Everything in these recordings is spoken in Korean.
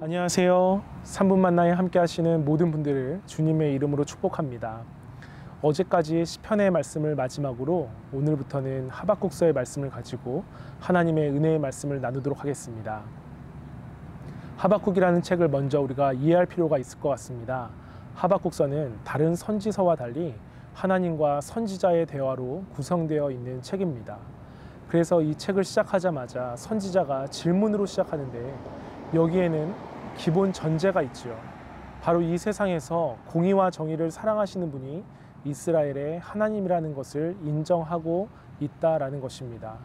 안녕하세요. 3분 만나에 함께 하시는 모든 분들을 주님의 이름으로 축복합니다. 어제까지 시편의 말씀을 마지막으로 오늘부터는 하박국서의 말씀을 가지고 하나님의 은혜의 말씀을 나누도록 하겠습니다. 하박국이라는 책을 먼저 우리가 이해할 필요가 있을 것 같습니다. 하박국서는 다른 선지서와 달리 하나님과 선지자의 대화로 구성되어 있는 책입니다. 그래서 이 책을 시작하자마자 선지자가 질문으로 시작하는데 여기에는 기본 전제가 있지요. 바로 이 세상에서 공의와 정의를 사랑하시는 분이 이스라엘의 하나님이라는 것을 인정하고 있다라는 것입니다.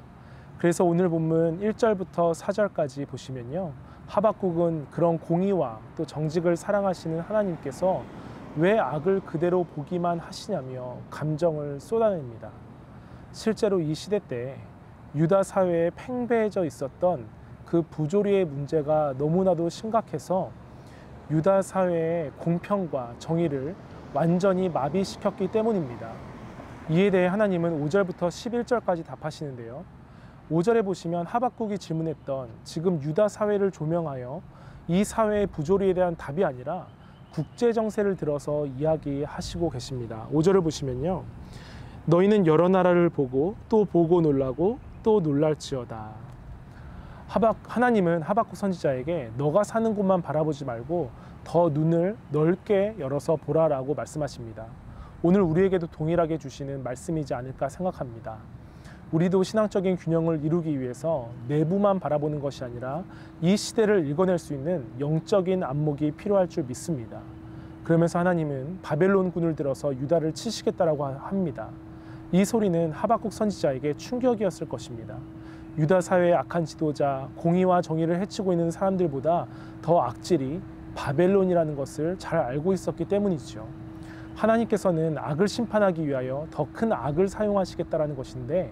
그래서 오늘 본문 1절부터 4절까지 보시면요, 하박국은 그런 공의와 또 정직을 사랑하시는 하나님께서 왜 악을 그대로 보기만 하시냐며 감정을 쏟아냅니다. 실제로 이 시대 때 유다 사회에 팽배해져 있었던 그 부조리의 문제가 너무나도 심각해서 유다 사회의 공평과 정의를 완전히 마비시켰기 때문입니다. 이에 대해 하나님은 5절부터 11절까지 답하시는데요. 5절에 보시면 하박국이 질문했던 지금 유다 사회를 조명하여 이 사회의 부조리에 대한 답이 아니라 국제정세를 들어서 이야기하시고 계십니다. 5절을 보시면요, 너희는 여러 나라를 보고 또 보고 놀라고 또 놀랄지어다. 하나님은 하박국 선지자에게 너가 사는 곳만 바라보지 말고 더 눈을 넓게 열어서 보라라고 말씀하십니다. 오늘 우리에게도 동일하게 주시는 말씀이지 않을까 생각합니다. 우리도 신앙적인 균형을 이루기 위해서 내부만 바라보는 것이 아니라 이 시대를 읽어낼 수 있는 영적인 안목이 필요할 줄 믿습니다. 그러면서 하나님은 바벨론군을 들어서 유다를 치시겠다라고 합니다. 이 소리는 하박국 선지자에게 충격이었을 것입니다. 유다 사회의 악한 지도자, 공의와 정의를 해치고 있는 사람들보다 더 악질이 바벨론이라는 것을 잘 알고 있었기 때문이죠. 하나님께서는 악을 심판하기 위하여 더 큰 악을 사용하시겠다라는 것인데,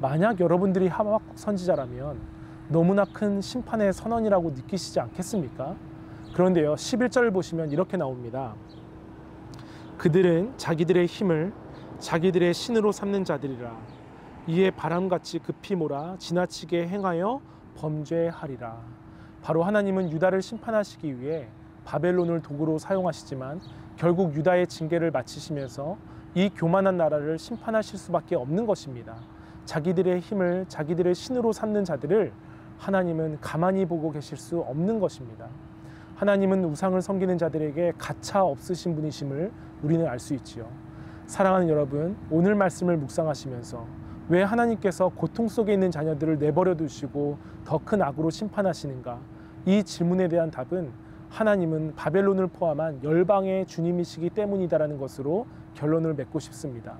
만약 여러분들이 하박국 선지자라면 너무나 큰 심판의 선언이라고 느끼시지 않겠습니까? 그런데요, 11절을 보시면 이렇게 나옵니다. 그들은 자기들의 힘을 자기들의 신으로 삼는 자들이라. 이에 바람같이 급히 몰아 지나치게 행하여 범죄하리라. 바로 하나님은 유다를 심판하시기 위해 바벨론을 도구로 사용하시지만 결국 유다의 징계를 마치시면서 이 교만한 나라를 심판하실 수밖에 없는 것입니다. 자기들의 힘을 자기들의 신으로 삼는 자들을 하나님은 가만히 보고 계실 수 없는 것입니다. 하나님은 우상을 섬기는 자들에게 가차 없으신 분이심을 우리는 알 수 있지요. 사랑하는 여러분, 오늘 말씀을 묵상하시면서 왜 하나님께서 고통 속에 있는 자녀들을 내버려 두시고 더 큰 악으로 심판하시는가? 이 질문에 대한 답은 하나님은 바벨론을 포함한 열방의 주님이시기 때문이다라는 것으로 결론을 맺고 싶습니다.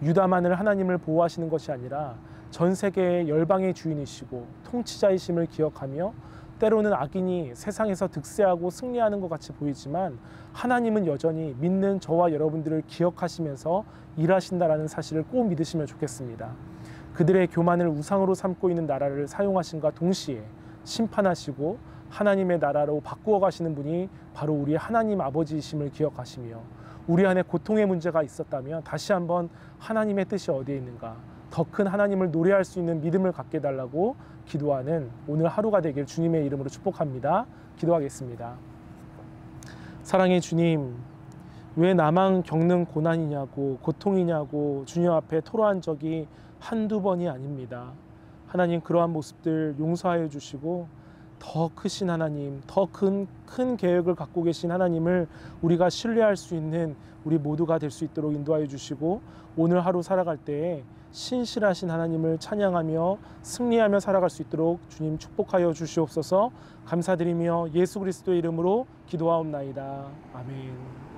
유다만을 하나님을 보호하시는 것이 아니라 전 세계의 열방의 주인이시고 통치자이심을 기억하며 때로는 악인이 세상에서 득세하고 승리하는 것 같이 보이지만 하나님은 여전히 믿는 저와 여러분들을 기억하시면서 일하신다라는 사실을 꼭 믿으시면 좋겠습니다. 그들의 교만을 우상으로 삼고 있는 나라를 사용하신과 동시에 심판하시고 하나님의 나라로 바꾸어 가시는 분이 바로 우리 하나님 아버지이심을 기억하시며, 우리 안에 고통의 문제가 있었다면 다시 한번 하나님의 뜻이 어디에 있는가, 더 큰 하나님을 노래할 수 있는 믿음을 갖게 해달라고 기도하는 오늘 하루가 되길 주님의 이름으로 축복합니다. 기도하겠습니다. 사랑의 주님, 왜 나만 겪는 고난이냐고 고통이냐고 주님 앞에 토로한 적이 한두 번이 아닙니다. 하나님, 그러한 모습들 용서하여 주시고 더 크신 하나님, 더 큰 계획을 갖고 계신 하나님을 우리가 신뢰할 수 있는 우리 모두가 될 수 있도록 인도하여 주시고, 오늘 하루 살아갈 때에 신실하신 하나님을 찬양하며 승리하며 살아갈 수 있도록 주님 축복하여 주시옵소서. 감사드리며 예수 그리스도의 이름으로 기도하옵나이다. 아멘.